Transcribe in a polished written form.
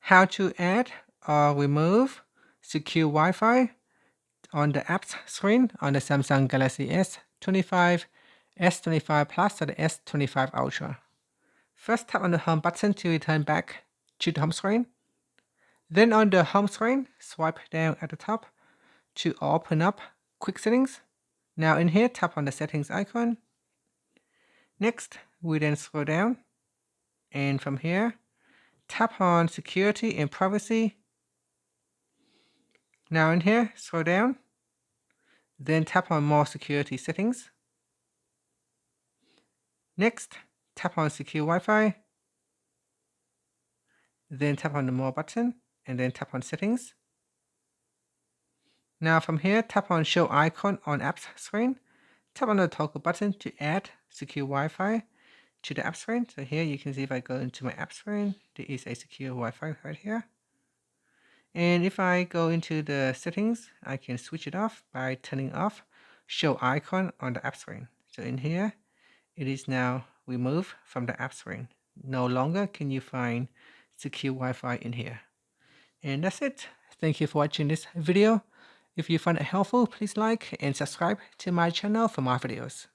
how to add or remove Secure Wi-Fi on the apps screen on the Samsung Galaxy S25, S25 Plus, or the S25 Ultra. First, tap on the home button to return back to the home screen. Then on the home screen, swipe down at the top to open up Quick Settings. Now in here, tap on the settings icon. Next, we then scroll down, and from here, tap on security and privacy. Now in here, scroll down, then tap on more security settings. Next, tap on secure Wi-Fi, then tap on the more button, and then tap on settings. Now from here, tap on show icon on apps screen. Tap on the toggle button to add secure Wi-Fi to the app screen. So here you can see if I go into my app screen, there is a secure Wi-Fi right here. And if I go into the settings, I can switch it off by turning off show icon on the app screen. So in here, it is now removed from the app screen. No longer can you find secure Wi-Fi in here. And that's it. Thank you for watching this video. If you find it helpful, please like and subscribe to my channel for more videos.